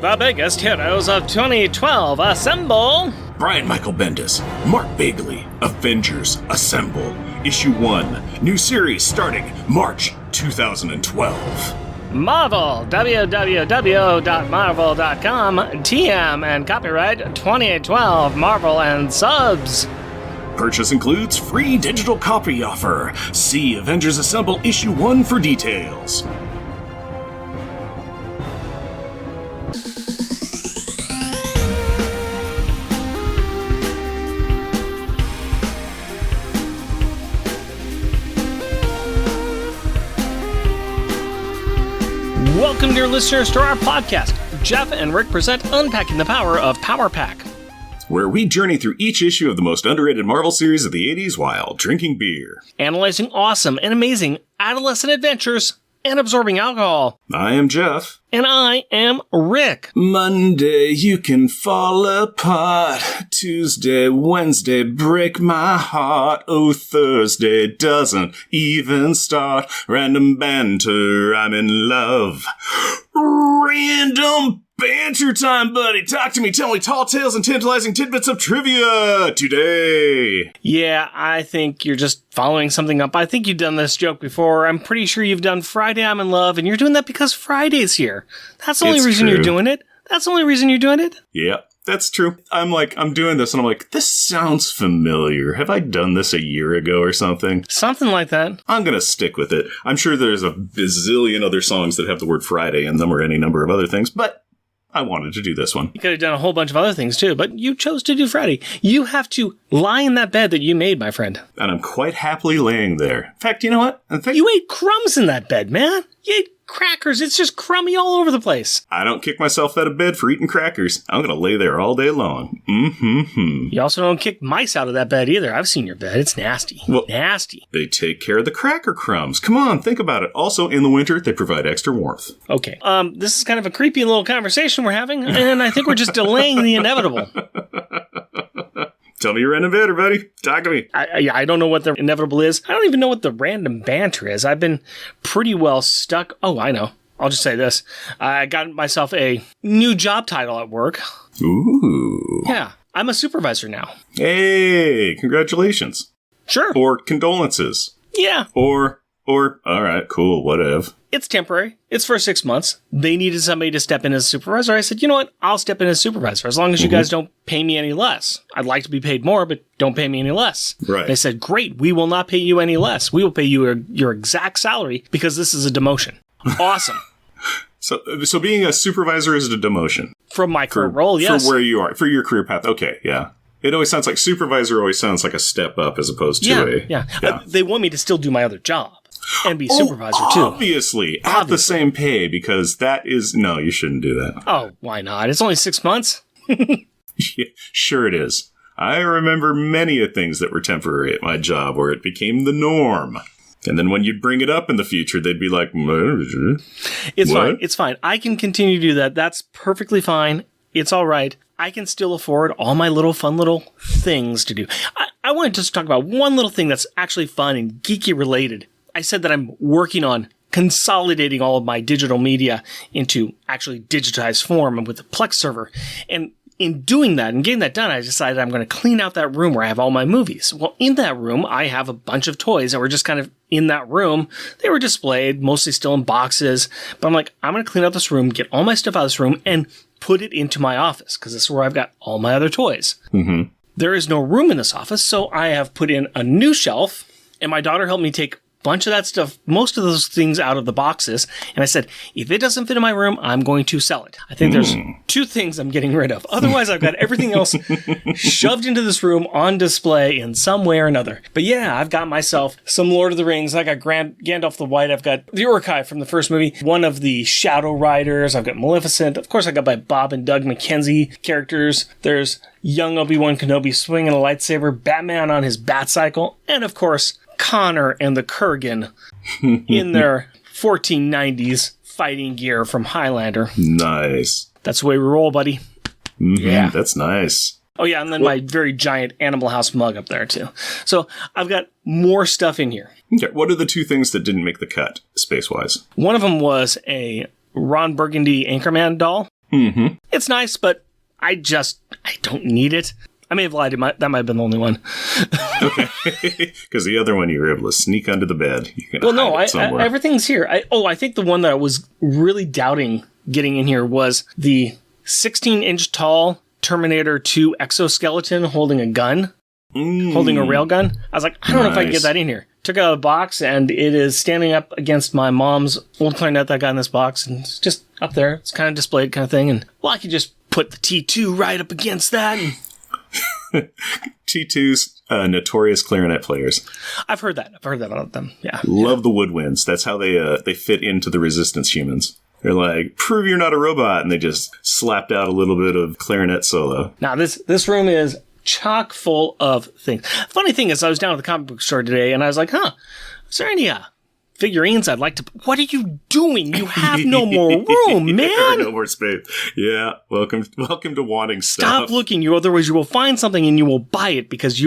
The biggest heroes of 2012 assemble! Brian Michael Bendis, Mark Bagley, Avengers Assemble, Issue 1, new series starting March 2012. Marvel, www.marvel.com, TM and copyright 2012 Marvel and Subs. Purchase includes free digital copy offer. See Avengers Assemble Issue 1 for details. Welcome, dear listeners, to our podcast. Jeff and Rick present Unpacking the Power of Power Pack, where we journey through each issue of the most underrated Marvel series of the 80s while drinking beer. analyzing awesome and amazing adolescent adventures, and absorbing alcohol. I am Jeff. And I am Rick. Monday, you can fall apart. Tuesday, Wednesday, break my heart. Oh, Thursday doesn't even start. Random banter, I'm in love. Random banter time, buddy. Talk to me, tell me tall tales and tantalizing tidbits of trivia today. Yeah, I think you're just following something up. I think you've done this joke before. I'm pretty sure you've done Friday I'm in Love, and you're doing that because Friday's here. That's the only reason you're doing it. That's the only reason you're doing it. Yeah, that's true. I'm doing this, and I'm like, this sounds familiar. Have I done this a year ago or something? Something like that. I'm going to stick with it. I'm sure there's a bazillion other songs that have the word Friday in them or any number of other things, but I wanted to do this one. You could have done a whole bunch of other things too, but you chose to do Friday. You have to lie in that bed that you made, my friend. And I'm quite happily laying there. In fact, you know what? You ate crumbs in that bed, man. You ate crackers. It's just crummy all over the place. I don't kick myself out of bed for eating crackers. I'm going to lay there all day long. Mm-hmm. You also don't kick mice out of that bed either. I've seen your bed. It's nasty. Well, nasty. They take care of the cracker crumbs. Come on, think about it. Also, in the winter, they provide extra warmth. Okay. This is kind of a creepy little conversation we're having, and I think we're just delaying the inevitable. Tell me your random banter, buddy. Talk to me. I don't know what the inevitable is. I don't even know what the random banter is. I've been pretty well stuck. Oh, I know. I'll just say this. I got myself a new job title at work. Ooh. Yeah. I'm a supervisor now. Hey, congratulations. Sure. Or condolences. Yeah. Or, all right, cool, whatever. It's temporary. It's for 6 months. They needed somebody to step in as a supervisor. I said, you know what? I'll step in as supervisor as long as you guys don't pay me any less. I'd like to be paid more, but don't pay me any less. Right. They said, great. We will not pay you any less. We will pay you your exact salary because this is a demotion. Awesome. So being a supervisor is a demotion. From my current role, yes. For where you are, for your career path. Okay, yeah. It always sounds like supervisor always sounds like a step up as opposed to Yeah. They want me to still do my other job. And be supervisor, too. Obviously. At the same pay, because that is... No, you shouldn't do that. Oh, why not? It's only 6 months. Yeah, sure it is. I remember many of things that were temporary at my job where it became the norm. And then when you'd bring it up in the future, they'd be like... It's fine. It's fine. I can continue to do that. That's perfectly fine. It's all right. I can still afford all my little fun little things to do. I want to just talk about one little thing that's actually fun and geeky related. I said that I'm working on consolidating all of my digital media into actually digitized form with the Plex server. And in doing that and getting that done, I decided I'm going to clean out that room where I have all my movies. Well, in that room, I have a bunch of toys that were just kind of in that room. They were displayed, mostly still in boxes. But I'm like, I'm going to clean out this room, get all my stuff out of this room, and put it into my office because this is where I've got all my other toys. Mm-hmm. There is no room in this office, so I have put in a new shelf, and my daughter helped me take bunch of that stuff, most of those things out of the boxes. And I said, if it doesn't fit in my room, I'm going to sell it. I think there's 2 things I'm getting rid of. Otherwise, I've got everything else shoved into this room on display in some way or another. But yeah, I've got myself some Lord of the Rings. I got Gandalf the White. I've got the Uruk-hai from the first movie. One of the Shadow Riders. I've got Maleficent. Of course, I got my Bob and Doug McKenzie characters. There's young Obi-Wan Kenobi swinging a lightsaber. Batman on his Batcycle. And of course, Connor and the Kurgan in their 1490s fighting gear from Highlander. Nice. That's the way we roll, buddy. Mm-hmm, yeah. That's nice. Oh, yeah, and then my very giant Animal House mug up there, too. So I've got more stuff in here. Okay, what are the 2 things that didn't make the cut, space-wise? One of them was a Ron Burgundy Anchorman doll. Mm-hmm. It's nice, but I don't need it. I may have lied. That might have been the only one. Okay. Because the other one you were able to sneak under the bed. Everything's here. I think the one that I was really doubting getting in here was the 16-inch tall Terminator 2 exoskeleton holding a gun, holding a railgun. I was like, I don't know if I can get that in here. Took it out of the box, and it is standing up against my mom's old clarinet that I got in this box, and it's just up there. It's kind of displayed kind of thing, and, well, I could just put the T2 right up against that, and... T2's notorious clarinet players. I've heard that about them. Yeah. Love the woodwinds. That's how they fit into the resistance humans. They're like, prove you're not a robot, and they just slapped out a little bit of clarinet solo. Now, this room is chock full of things. Funny thing is, I was down at the comic book store today, and I was like, is there any figurines I'd like to... What are you doing? You have no more room, man! No more space. Yeah, welcome to wanting stuff. Stop looking, otherwise you will find something and you will buy it because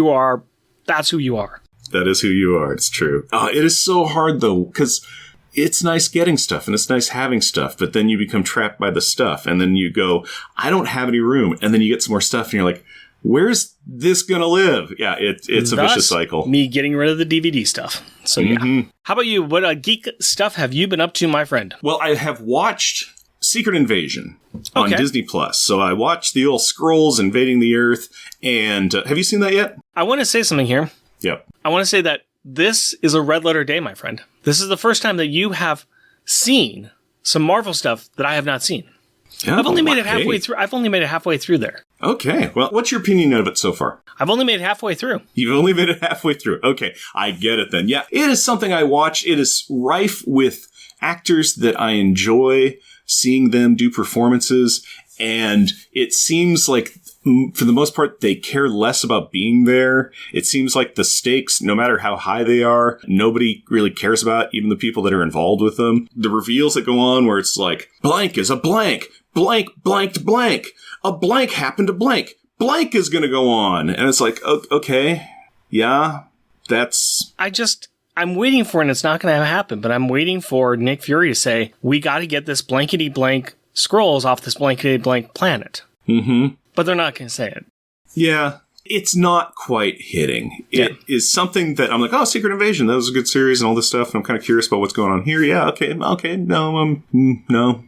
that's who you are. That is who you are, it's true. It is so hard, though, because it's nice getting stuff and it's nice having stuff, but then you become trapped by the stuff, and then you go, I don't have any room, and then you get some more stuff, and you're like, where's this gonna live? Yeah, it's a vicious cycle. Me getting rid of the DVD stuff. So yeah. How about you? What geek stuff have you been up to, my friend? Well, I have watched Secret Invasion on Disney Plus. So I watched the old Skrulls invading the Earth, and have you seen that yet? I want to say something here. Yep. I want to say that this is a red letter day, my friend. This is the first time that you have seen some Marvel stuff that I have not seen. Oh, I've only made it halfway through. I've only made it halfway through there. Okay. Well, what's your opinion of it so far? I've only made it halfway through. You've only made it halfway through. Okay. I get it then. Yeah. It is something I watch. It is rife with actors that I enjoy seeing them do performances. And it seems like, for the most part, they care less about being there. It seems like the stakes, no matter how high they are, nobody really cares about, even the people that are involved with them. The reveals that go on where it's like, blank is a blank. Blank blanked blank. A blank happened to blank. Blank is going to go on. And it's like, okay, yeah, that's... I'm waiting for it, and it's not going to happen, but I'm waiting for Nick Fury to say, we got to get this blankety blank Skrulls off this blankety blank planet. Mm-hmm. But they're not going to say it. Yeah, it's not quite hitting. It is something that I'm like, Secret Invasion, that was a good series and all this stuff, and I'm kind of curious about what's going on here. Yeah, okay, no,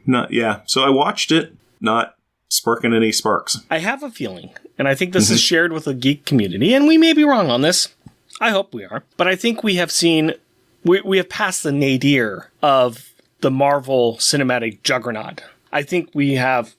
not, yeah. So I watched it, not sparking any sparks. I have a feeling, and I think this is shared with the geek community, and we may be wrong on this. I hope we are. But I think we have seen, we have passed the nadir of the Marvel cinematic juggernaut. I think we have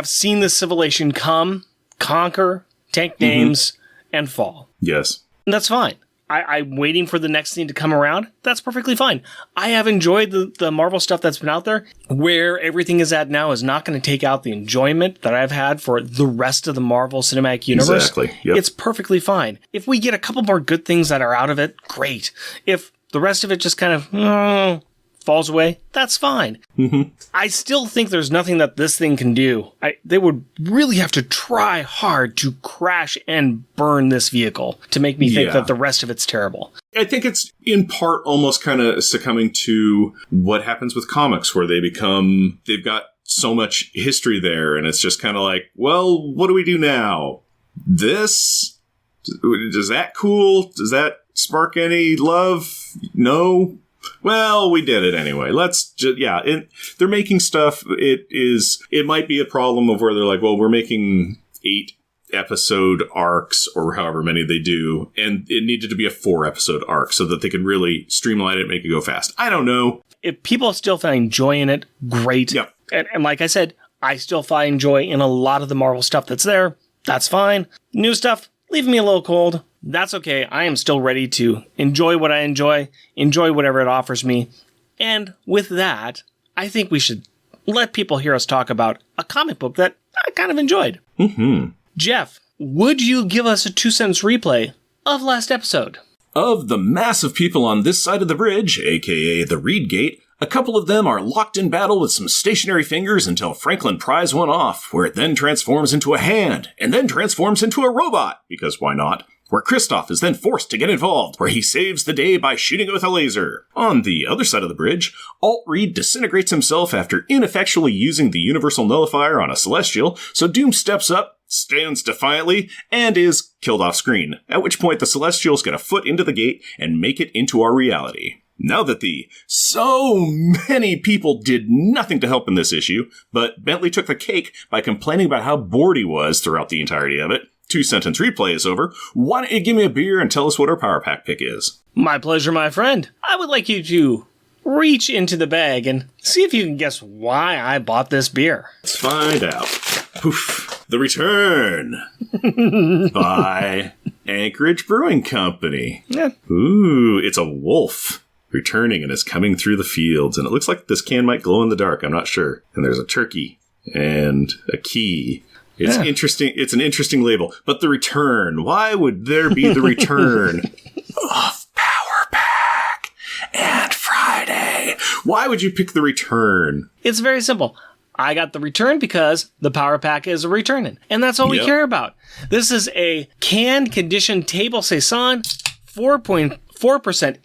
seen the civilization come, conquer, take names, and fall. Yes. And that's fine. I'm waiting for the next thing to come around. That's perfectly fine. I have enjoyed the Marvel stuff that's been out there. Where everything is at now is not going to take out the enjoyment that I've had for the rest of the Marvel Cinematic Universe. Exactly. Yep. It's perfectly fine. If we get a couple more good things that are out of it, great. If the rest of it just kind of falls away, that's fine. Mm-hmm. I still think there's nothing that this thing can do. They would really have to try hard to crash and burn this vehicle to make me think that the rest of it's terrible. I think it's in part almost kind of succumbing to what happens with comics, where they've got so much history there, and it's just kind of like, well, what do we do now? This? Is that cool? Does that spark any love? No? Well, we did it anyway. Let's just, they're making stuff. It might be a problem of where they're like, well, we're making 8-episode arcs or however many they do, and it needed to be a 4-episode arc so that they could really streamline it and make it go fast. I don't know. If people still find joy in it, great. Yep. And like I said, I still find joy in a lot of the Marvel stuff that's there. That's fine. New stuff, leave me a little cold. That's okay. I am still ready to enjoy what I enjoy whatever it offers me. And with that, I think we should let people hear us talk about a comic book that I kind of enjoyed. Mm-hmm. Jeff, would you give us a 2-sentence replay of last episode? Of the mass of people on this side of the bridge, aka the Reed Gate, a couple of them are locked in battle with some stationary fingers until Franklin pries one off, where it then transforms into a hand, and then transforms into a robot, because why not? where Kristoff is then forced to get involved, where he saves the day by shooting it with a laser. On the other side of the bridge, Alt Reed disintegrates himself after ineffectually using the Universal Nullifier on a Celestial, so Doom steps up, stands defiantly, and is killed off screen, at which point the Celestials get a foot into the gate and make it into our reality. Now that so many people did nothing to help in this issue, but Bentley took the cake by complaining about how bored he was throughout the entirety of it. 2-sentence replay is over. Why don't you give me a beer and tell us what our Power Pack pick is? My pleasure, my friend. I would like you to reach into the bag and see if you can guess why I bought this beer. Let's find out. Poof. The Return by Anchorage Brewing Company. Yeah. Ooh, it's a wolf returning and is coming through the fields. And it looks like this can might glow in the dark. I'm not sure. And there's a turkey and a key. It's interesting. It's an interesting label. But the return. Why would there be the return of Power Pack and Friday? Why would you pick the return? It's very simple. I got the return because the Power Pack is returning. And that's all we care about. This is a canned conditioned table saison, 4.4%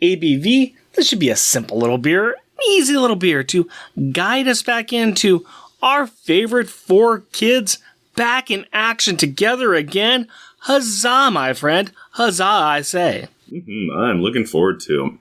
ABV. This should be a simple little beer, easy little beer to guide us back into our favorite four kids back in action together again. Huzzah, my friend. Huzzah, I say. I'm looking forward to him.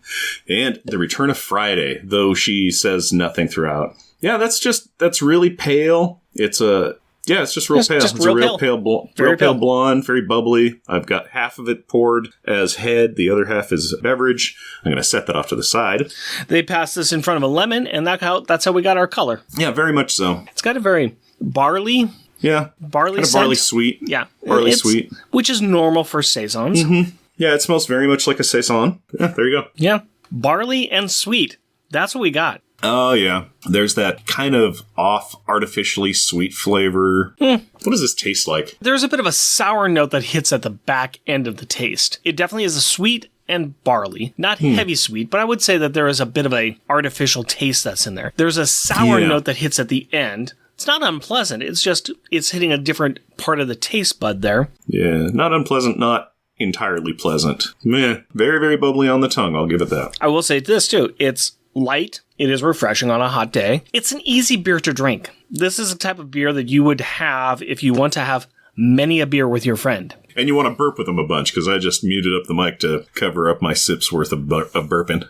And the return of Friday, though she says nothing throughout. Yeah, that's really pale. It's just real pale. It's a real pale blonde, very bubbly. I've got half of it poured as head. The other half is beverage. I'm going to set that off to the side. They passed this in front of a lemon, and that's how we got our color. Yeah, very much so. It's got a very barley. Yeah. Barley kind of barley sweet. Yeah. Barley sweet. Which is normal for saisons. Mm-hmm. Yeah, it smells very much like a saison. Yeah, there you go. Yeah. Barley and sweet. That's what we got. Oh, yeah. There's that kind of off artificially sweet flavor. What does this taste like? There's a bit of a sour note that hits at the back end of the taste. It definitely is a sweet and barley. Not heavy sweet, but I would say that there is a bit of a artificial taste that's in there. There's a sour note that hits at the end. It's not unpleasant. It's hitting a different part of the taste bud there. Yeah, not unpleasant, not entirely pleasant. Meh. Very, very bubbly on the tongue. I'll give it that. I will say this, too. It's light. It is refreshing on a hot day. It's an easy beer to drink. This is a type of beer that you would have if you want to have many a beer with your friend. And you want to burp with them a bunch, because I just muted up the mic to cover up my sips worth of burping.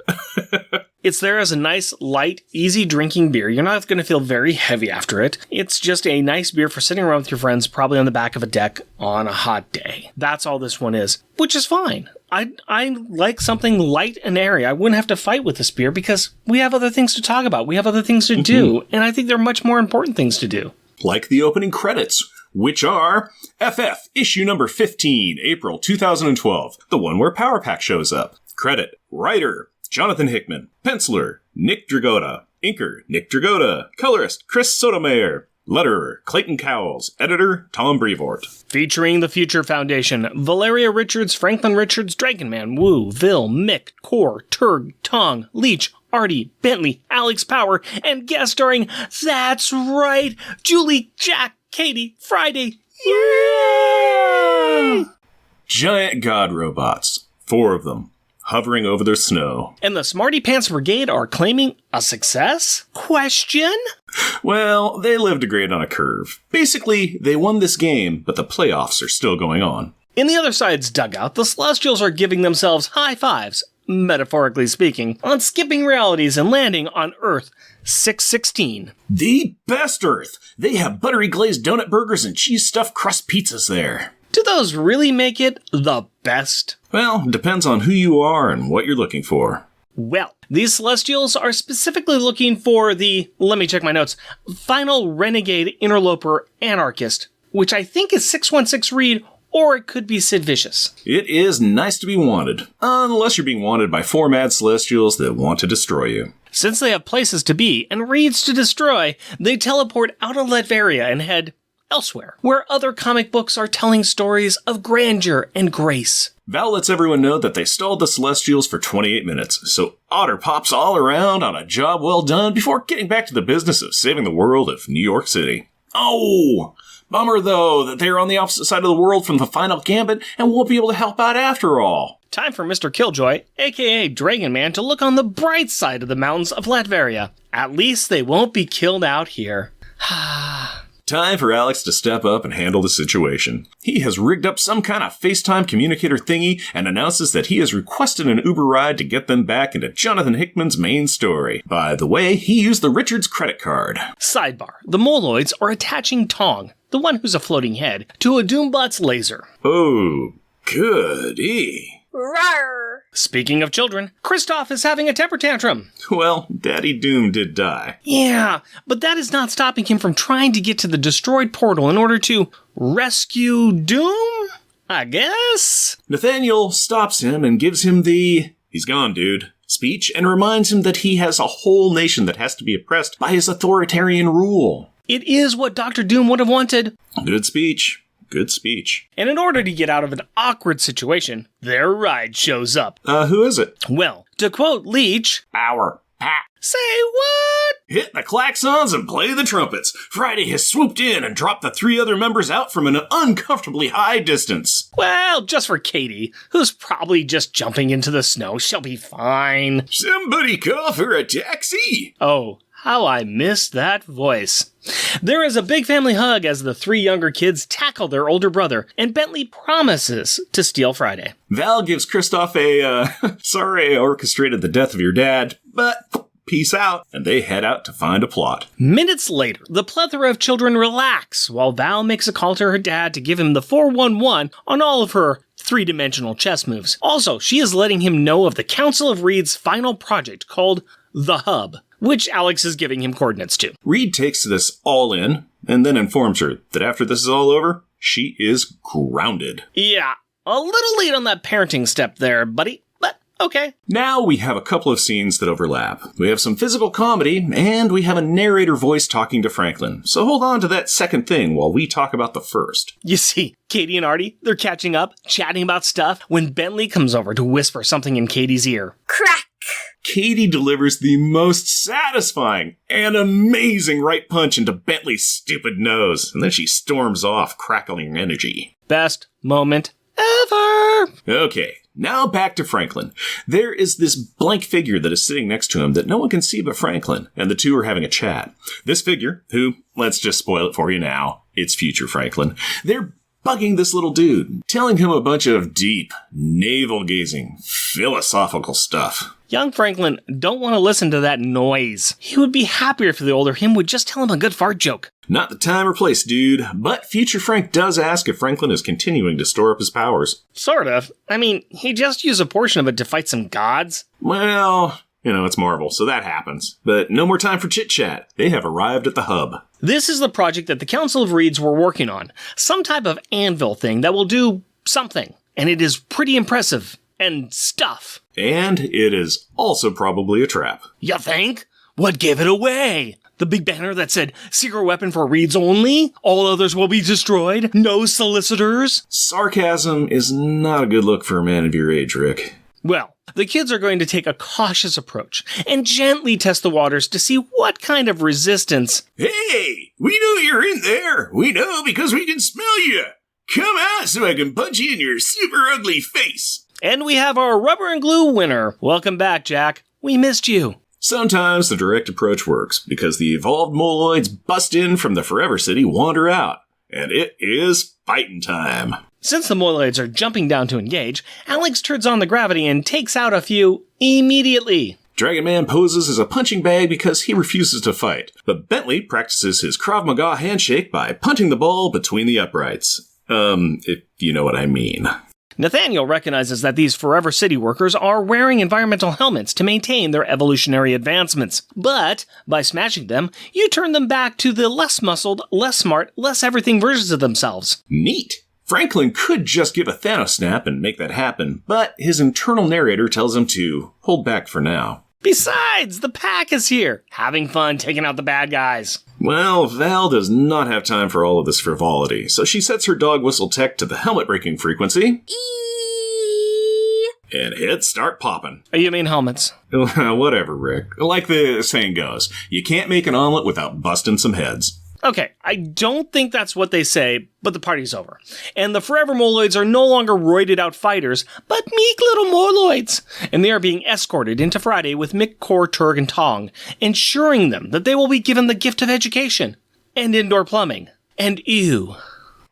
It's there as a nice, light, easy drinking beer. You're not going to feel very heavy after it. It's just a nice beer for sitting around with your friends, probably on the back of a deck on a hot day. That's all this one is, which is fine. I like something light and airy. I wouldn't have to fight with this beer because we have other things to talk about. We have other things to do, and I think there are much more important things to do. Like the opening credits, which are FF issue number 15, April 2012, the one where Power Pack shows up. Credit, writer, Jonathan Hickman, penciler, Nick Dragotta, inker, Nick Dragotta, colorist, Chris Sotomayor, letterer, Clayton Cowles, editor, Tom Brevoort. Featuring the Future Foundation, Valeria Richards, Franklin Richards, Dragonman, Wu, Vil, Mick, Core, Turg, Tong, Leech, Artie, Bentley, Alex Power, and guest starring, that's right, Julie, Jack, Katie, Friday. Yay! Giant god robots, 4 of them, hovering over their snow. And the Smarty Pants Brigade are claiming a success? Question? Well, they lived a grade on a curve. Basically, they won this game, but the playoffs are still going on. In the other side's dugout, the Celestials are giving themselves high fives, metaphorically speaking, on skipping realities and landing on Earth 616. The best Earth! They have buttery glazed donut burgers and cheese stuffed crust pizzas there. Do those really make it the best? Well, depends on who you are and what you're looking for. Well, these Celestials are specifically looking for the, let me check my notes, final renegade interloper anarchist, which I think is 616 Reed, or it could be Sid Vicious. It is nice to be wanted, unless you're being wanted by 4 mad Celestials that want to destroy you. Since they have places to be and Reeds to destroy, they teleport out of Latveria and head elsewhere, where other comic books are telling stories of grandeur and grace. Val lets everyone know that they stalled the Celestials for 28 minutes, so Otter pops all around on a job well done before getting back to the business of saving the world of New York City. Oh, Bummer, though, that they're on the opposite side of the world from the final gambit and won't be able to help out after all. Time for Mr. Killjoy, aka Dragon Man, to look on the bright side of the mountains of Latveria. At least they won't be killed out here. Time for Alex to step up and handle the situation. He has rigged up some kind of FaceTime communicator thingy and announces that he has requested an Uber ride to get them back into Jonathan Hickman's main story. By the way, he used the Richards credit card. Sidebar. The Moloids are attaching Tong, the one who's a floating head, to a Doombot's laser. Oh, goody. Rawr. Speaking of children, Kristoff is having a temper tantrum. Well, Daddy Doom did die. Yeah, but that is not stopping him from trying to get to the destroyed portal in order to rescue Doom, I guess? Nathaniel stops him and gives him the "he's gone, dude" speech and reminds him that he has a whole nation that has to be oppressed by his authoritarian rule. It is what Dr. Doom would have wanted. Good speech. Good speech. And in order to get out of an awkward situation, their ride shows up. Who is it? Well, to quote Leech, Our Pat. say what? Hit the klaxons and play the trumpets. Friday has swooped in and dropped the 3 other members out from an uncomfortably high distance. Well, just for Katie, who's probably just jumping into the snow. She'll be fine. Somebody call for a taxi. Oh, how I missed that voice. There is a big family hug as the 3 younger kids tackle their older brother, and Bentley promises to steal Friday. Val gives Kristoff a, sorry I orchestrated the death of your dad, but peace out, and they head out to find a plot. Minutes later, the plethora of children relax while Val makes a call to her dad to give him the 411 on all of her 3-dimensional chess moves. Also, she is letting him know of the Council of Reed's final project called The Hub, which Alex is giving him coordinates to. Reed takes this all in, and then informs her that after this is all over, she is grounded. Yeah, a little late on that parenting step there, buddy, but okay. Now we have a couple of scenes that overlap. We have some physical comedy, and we have a narrator voice talking to Franklin. So hold on to that second thing while we talk about the first. You see, Katie and Artie, they're catching up, chatting about stuff, when Bentley comes over to whisper something in Katie's ear. Crack. Katie delivers the most satisfying and amazing right punch into Bentley's stupid nose, and then she storms off, crackling energy. Best moment ever! Okay, now back to Franklin. There is this blank figure that is sitting next to him that no one can see but Franklin, and the two are having a chat. This figure, who, let's just spoil it for you now, it's future Franklin, they're bugging this little dude, telling him a bunch of deep, navel-gazing, philosophical stuff. Young Franklin don't want to listen to that noise. He would be happier if the older him would just tell him a good fart joke. Not the time or place, dude, but future Frank does ask if Franklin is continuing to store up his powers. Sort of. I mean, he just used a portion of it to fight some gods. Well, you know, it's Marvel, so that happens. But no more time for chit-chat. They have arrived at the hub. This is the project that the Council of Reeds were working on. Some type of anvil thing that will do something. And it is pretty impressive. And stuff. And it is also probably a trap. You think? What gave it away? The big banner that said, secret weapon for Reeds only? All others will be destroyed? No solicitors? Sarcasm is not a good look for a man of your age, Rick. Well, the kids are going to take a cautious approach and gently test the waters to see what kind of resistance. Hey, we know you're in there. We know because we can smell you. Come out so I can punch you in your super ugly face. And we have our rubber and glue winner. Welcome back, Jack. We missed you. Sometimes the direct approach works because the evolved moloids bust in from the Forever City, wander out, and it is fighting time. Since the moloids are jumping down to engage, Alex turns on the gravity and takes out a few immediately. Dragon Man poses as a punching bag because he refuses to fight, but Bentley practices his Krav Maga handshake by punting the ball between the uprights. If you know what I mean. Nathaniel recognizes that these Forever City workers are wearing environmental helmets to maintain their evolutionary advancements. But, by smashing them, you turn them back to the less muscled, less smart, less everything versions of themselves. Neat. Franklin could just give a Thanos snap and make that happen, but his internal narrator tells him to hold back for now. Besides, the pack is here, having fun taking out the bad guys. Well, Val does not have time for all of this frivolity, so she sets her dog whistle tech to the helmet breaking frequency. And hits start popping. You mean helmets? Whatever, Rick. Like the saying goes, you can't make an omelet without busting some heads. Okay, I don't think that's what they say, but the party's over. And the Forever Moloids are no longer roided out fighters, but meek little Moloids. And they are being escorted into Friday with Mick, Kor, Turg, and Tong, ensuring them that they will be given the gift of education and indoor plumbing. And ew.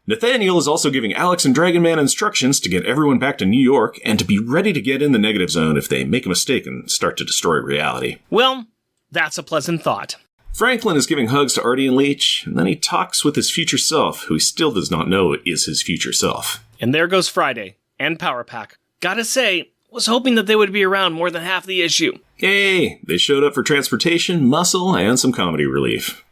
Nathaniel is also giving Alex and Dragon Man instructions to get everyone back to New York and to be ready to get in the negative zone if they make a mistake and start to destroy reality. Well, that's a pleasant thought. Franklin is giving hugs to Artie and Leech, and then he talks with his future self, who he still does not know is his future self. And there goes Friday, and Power Pack. Gotta say, was hoping that they would be around more than half the issue. Yay! They showed up for transportation, muscle, and some comedy relief.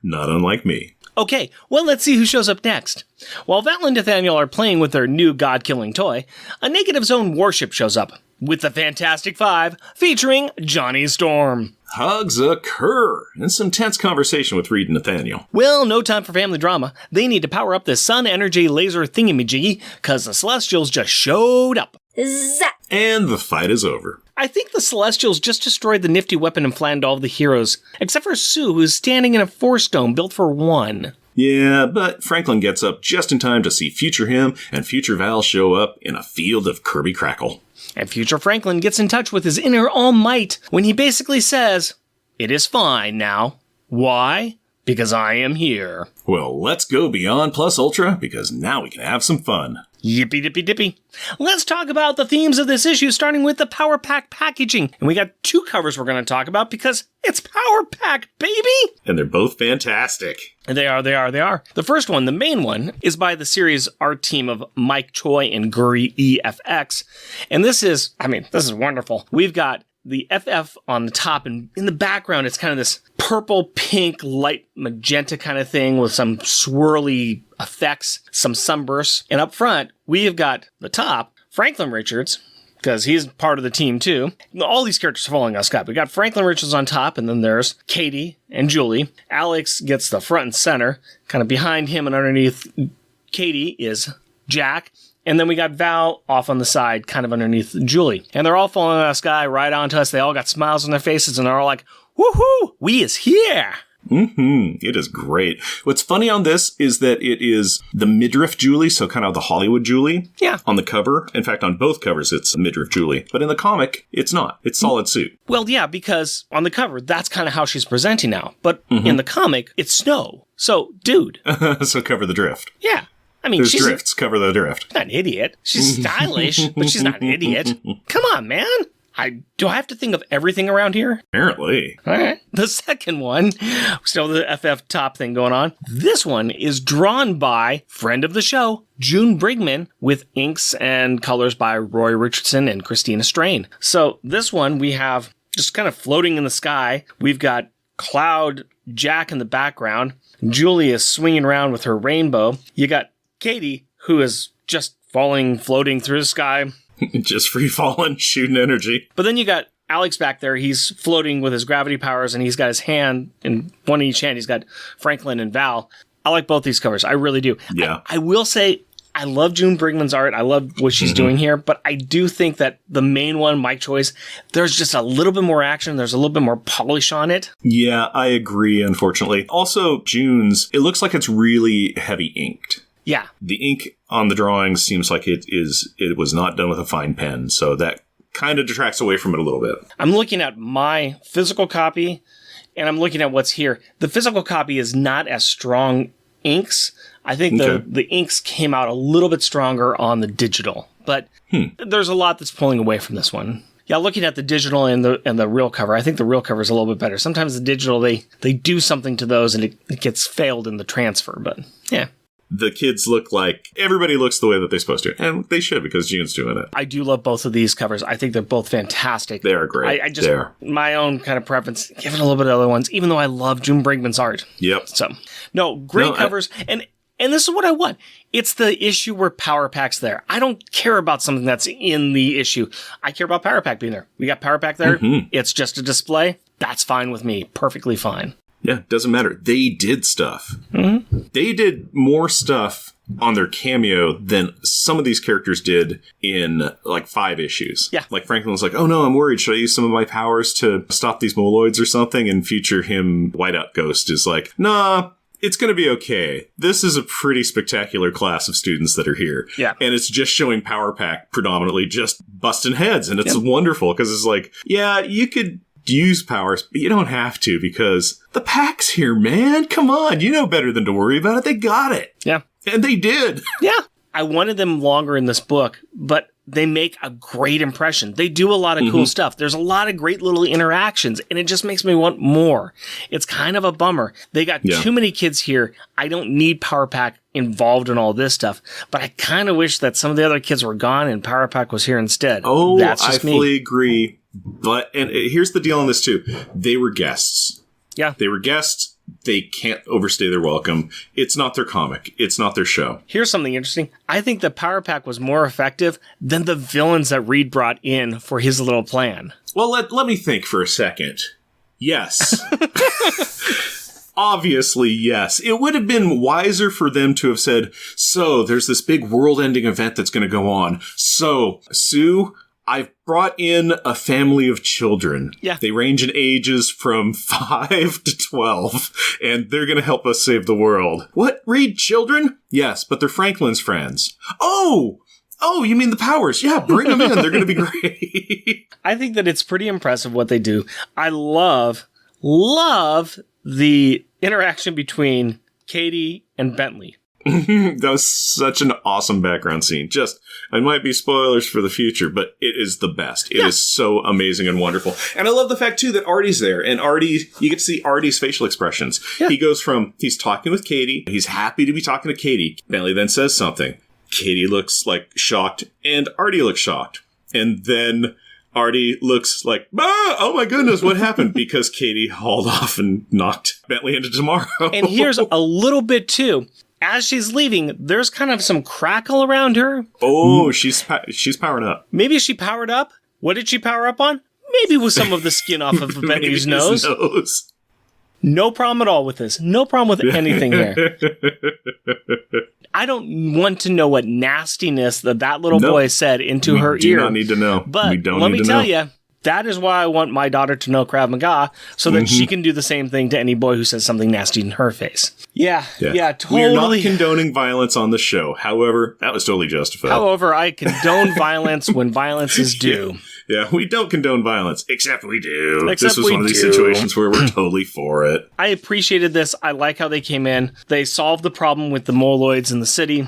Not unlike me. Okay, well, let's see who shows up next. While Val and Nathaniel are playing with their new god-killing toy, a negative zone warship shows up, with the Fantastic Five, featuring Johnny Storm. Hugs occur, and some tense conversation with Reed and Nathaniel. Well, no time for family drama. They need to power up this sun energy laser thingamajiggy, cause the Celestials just showed up. Zap! And the fight is over. I think the Celestials just destroyed the nifty weapon and flattened all of the heroes, except for Sue, who's standing in a force dome built for one. Yeah, but Franklin gets up just in time to see future him and future Val show up in a field of Kirby Crackle. And future Franklin gets in touch with his inner all might when he basically says, "It is fine now. Why? Because I am here." Well, let's go beyond plus ultra, because now we can have some fun. Yippee dippy dippy. Let's talk about the themes of this issue, starting with the Power Pack packaging. And we got 2 covers we're going to talk about because it's Power Pack, baby! And they're both fantastic. They are. The first one, the main one, is by the series art team of Mike Choi and Guri EFX. And this is wonderful. We've got the FF on the top, and in the background, it's kind of this purple, pink, light magenta kind of thing with some swirly effects, some sunbursts. And up front, we've got the top, Franklin Richards, because he's part of the team too. All these characters are following us, Scott. We got Franklin Richards on top, and then there's Katie and Julie. Alex gets the front and center. Kind of behind him and underneath Katie is Jack. And then we got Val off on the side, kind of underneath Julie. And they're all following us, guy, right onto us. They all got smiles on their faces, and they're all like, woohoo, we is here. It is great. What's funny on this is that it is the midriff Julie, so kind of the Hollywood Julie. Yeah. On the cover. In fact, on both covers, it's midriff Julie. But in the comic, it's not. It's solid suit. Well, yeah, because on the cover, that's kind of how she's presenting now. But in the comic, it's snow. So, dude. So cover the drift. Yeah. I mean, There's drifts. Cover the drift. Not an idiot. She's stylish, but she's not an idiot. Come on, man. Do I have to think of everything around here? Apparently. All right. The second one, still the FF top thing going on. This one is drawn by friend of the show, June Brigman, with inks and colors by Roy Richardson and Christina Strain. So this one we have just kind of floating in the sky. We've got Cloud Jack in the background. Julie is swinging around with her rainbow. You got Katie, who is just floating through the sky. Just free falling, shooting energy. But then you got Alex back there. He's floating with his gravity powers, and he's got his hand in one in each hand. He's got Franklin and Val. I like both these covers. I really do. Yeah. I will say, I love June Brigman's art. I love what she's doing here, but I do think that the main one, Mike Choi's, there's just a little bit more action. There's a little bit more polish on it. Yeah, I agree, unfortunately. Also, June's, it looks like it's really heavy inked. Yeah. The ink on the drawings seems like it was not done with a fine pen, so that kind of detracts away from it a little bit. I'm looking at my physical copy, and I'm looking at what's here. The physical copy is not as strong inks. I think the inks came out a little bit stronger on the digital, but there's a lot that's pulling away from this one. Yeah, looking at the digital and the real cover, I think the real cover is a little bit better. Sometimes the digital, they do something to those, and it gets failed in the transfer, but yeah. The kids look like everybody looks the way that they're supposed to. And they should, because June's doing it. I do love both of these covers. I think they're both fantastic. They are great. I just, my own kind of preference, give it a little bit of other ones, even though I love June Brigman's art. Yep. So, great covers. And this is what I want. It's the issue where Power Pack's there. I don't care about something that's in the issue. I care about Power Pack being there. We got Power Pack there. It's just a display. That's fine with me. Perfectly fine. Yeah, doesn't matter. They did stuff. They did more stuff on their cameo than some of these characters did in like 5 issues. Yeah. Like Franklin was like, oh no, I'm worried. Should I use some of my powers to stop these Moloids or something? And future him, Whiteout Ghost, is like, nah, it's going to be okay. This is a pretty spectacular class of students that are here. Yeah. And it's just showing Power Pack predominantly just busting heads. And it's wonderful because it's like, yeah, you could use powers, but you don't have to because the pack's here, man. Come on. You know better than to worry about it. They got it. Yeah. And they did. Yeah. I wanted them longer in this book, but they make a great impression. They do a lot of cool stuff. There's a lot of great little interactions, and it just makes me want more. It's kind of a bummer. They got too many kids here. I don't need Power Pack involved in all this stuff, but I kind of wish that some of the other kids were gone and Power Pack was here instead. Oh, that's just I fully agree. But, and here's the deal on this too. They were guests. Yeah. They were guests. They can't overstay their welcome. It's not their comic. It's not their show. Here's something interesting. I think the Power Pack was more effective than the villains that Reed brought in for his little plan. Well, let me think for a second. Yes. Obviously, yes. It would have been wiser for them to have said, so there's this big world-ending event that's going to go on. So, Sue, I've brought in a family of children. Yeah. They range in ages from 5 to 12, and they're going to help us save the world. What? Read children? Yes, but they're Franklin's friends. Oh, you mean the Powers? Yeah, bring them in. They're going to be great. I think that it's pretty impressive what they do. I love the interaction between Katie and Bentley. That was such an awesome background scene. I might be spoilers for the future, but it is the best. It is so amazing and wonderful. And I love the fact, too, that Artie's there. And Artie, you get to see Artie's facial expressions. Yeah. He goes from, he's talking with Katie. He's happy to be talking to Katie. Bentley then says something. Katie looks like shocked, and Artie looks shocked. And then Artie looks like, oh my goodness, what happened? Because Katie hauled off and knocked Bentley into tomorrow. And here's a little bit, too. As she's leaving, there's kind of some crackle around her. Oh, she's powering up. Maybe she powered up? What did she power up on? Maybe with some of the skin off of Bentley's nose. No problem at all with this. No problem with anything here. I don't want to know what nastiness that little boy said into her ear. We do not need to know. But let me tell you, that is why I want my daughter to know Krav Maga, so that she can do the same thing to any boy who says something nasty in her face. Yeah, totally. We're not condoning violence on the show. However, that was totally justified. However, I condone violence when violence is due. Yeah, we don't condone violence, except we do. This was one of these situations where we're totally for it. I appreciated this. I like how they came in. They solved the problem with the Moloids in the city.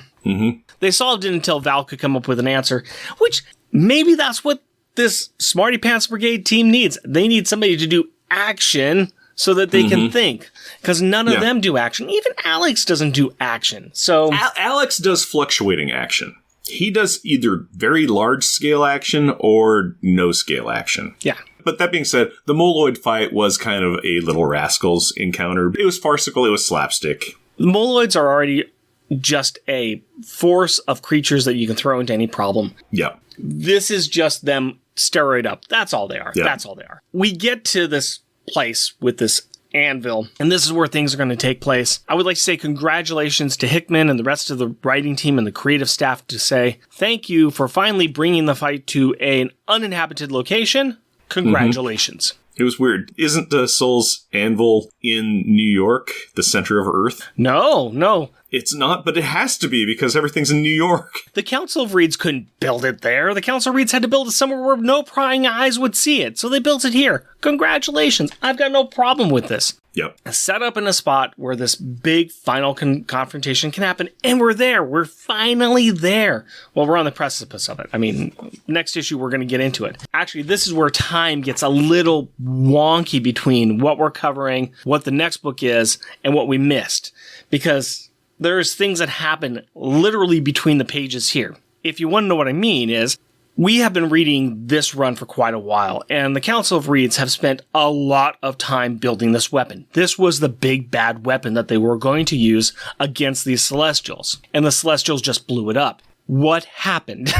They solved it until Val could come up with an answer, which maybe that's what this Smarty Pants Brigade team needs. They need somebody to do action so that they can think. Because none of them do action. Even Alex doesn't do action. So Alex does fluctuating action. He does either very large-scale action or no-scale action. Yeah. But that being said, the Moloid fight was kind of a Little Rascals encounter. It was farcical. It was slapstick. The Moloids are already just a force of creatures that you can throw into any problem. Yeah. This is just them steroid up. That's all they are. Yeah. That's all they are. We get to this place with this anvil, and this is where things are going to take place. I would like to say congratulations to Hickman and the rest of the writing team and the creative staff to say thank you for finally bringing the fight to an uninhabited location. Congratulations. It was weird. Isn't the Soul's anvil in New York, the center of Earth? No. It's not, but it has to be because everything's in New York. The Council of Reeds couldn't build it there. The Council of Reeds had to build it somewhere where no prying eyes would see it. So they built it here. Congratulations. I've got no problem with this. Yep. Set up in a spot where this big final confrontation can happen. And we're there. We're finally there. Well, we're on the precipice of it. I mean, next issue, we're going to get into it. Actually, this is where time gets a little wonky between what we're covering, what the next book is, and what we missed. Because there's things that happen literally between the pages here. If you want to know what I mean is, we have been reading this run for quite a while, and the Council of Reeds have spent a lot of time building this weapon. This was the big bad weapon that they were going to use against these Celestials, and the Celestials just blew it up. What happened?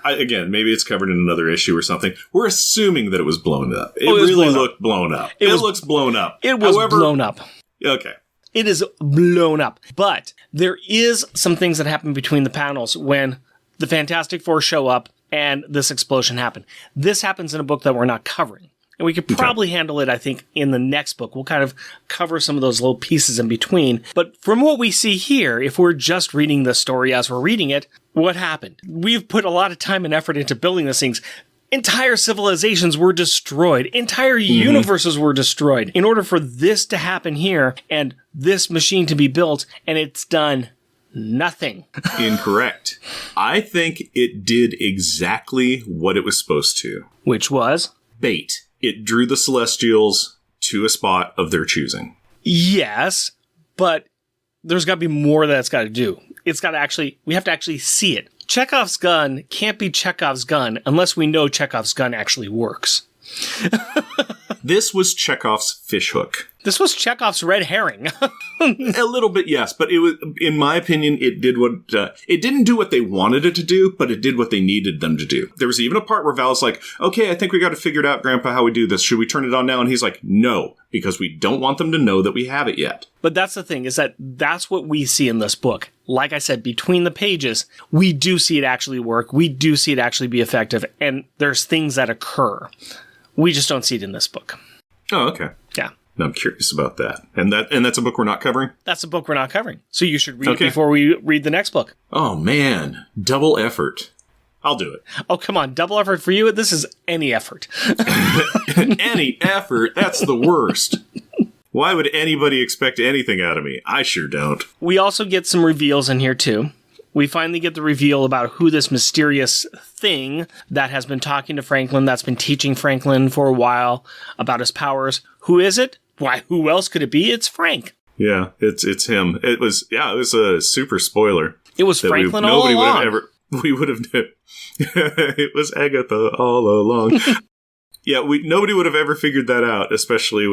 Again, maybe it's covered in another issue or something. We're assuming that it was blown up. It really looked blown up. It looks blown up. It was blown up. Okay. It is blown up. But there is some things that happen between the panels when the Fantastic Four show up and this explosion happened. This happens in a book that we're not covering. And we could probably handle it, I think, in the next book. We'll kind of cover some of those little pieces in between. But from what we see here, if we're just reading the story as we're reading it, what happened? We've put a lot of time and effort into building these things. Entire civilizations were destroyed. Entire universes were destroyed in order for this to happen here and this machine to be built, and it's done nothing. Incorrect. I think it did exactly what it was supposed to. Which was? Bait. It drew the Celestials to a spot of their choosing. Yes, but there's got to be more that it's got to do. We have to actually see it. Chekhov's gun can't be Chekhov's gun unless we know Chekhov's gun actually works. This was Chekhov's fishhook. This was Chekhov's red herring. A little bit, yes, but it was, in my opinion, it did what it didn't do what they wanted it to do, but it did what they needed them to do. There was even a part where Val's like, "Okay, I think we got to figure it out, Grandpa, how we do this. Should we turn it on now?" And he's like, "No, because we don't want them to know that we have it yet." But that's the thing, is that's what we see in this book. Like I said, between the pages, we do see it actually work. We do see it actually be effective, and there's things that occur. We just don't see it in this book. Oh, okay. Yeah. I'm curious about that. And that's a book we're not covering? That's a book we're not covering. So you should read it before we read the next book. Oh, man. Double effort. I'll do it. Oh, come on. Double effort for you? This is any effort. Any effort? That's the worst. Why would anybody expect anything out of me? I sure don't. We also get some reveals in here, too. We finally get the reveal about who this mysterious thing that has been talking to Franklin, that's been teaching Franklin for a while about his powers. Who is it? Why, who else could it be? It's Frank. Yeah, it's him. It was a super spoiler. It was Franklin all along. We would have it was Agatha all along. Yeah, nobody would have ever figured that out, especially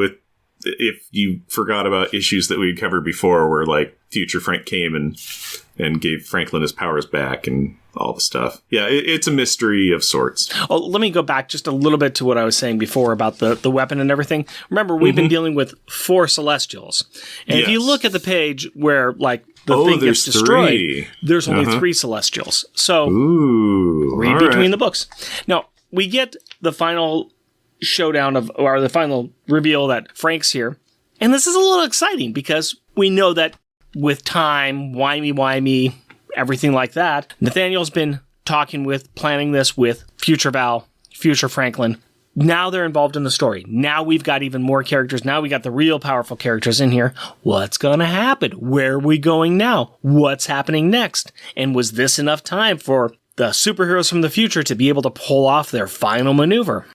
if you forgot about issues that we'd covered before where, like, future Frank came and gave Franklin his powers back and all the stuff. Yeah, it's a mystery of sorts. Oh, let me go back just a little bit to what I was saying before about the weapon and everything. Remember, we've been dealing with 4 Celestials. And if you look at the page where, like, the thing gets destroyed, 3. There's only 3 Celestials. So, read between the books. Now, we get the final showdown or the final reveal that Frank's here. And this is a little exciting because we know that with time, wimey, everything like that, Nathaniel's been planning this with future Val, future Franklin. Now they're involved in the story. Now we've got even more characters. Now we got the real powerful characters in here. What's going to happen? Where are we going now? What's happening next? And was this enough time for the superheroes from the future to be able to pull off their final maneuver?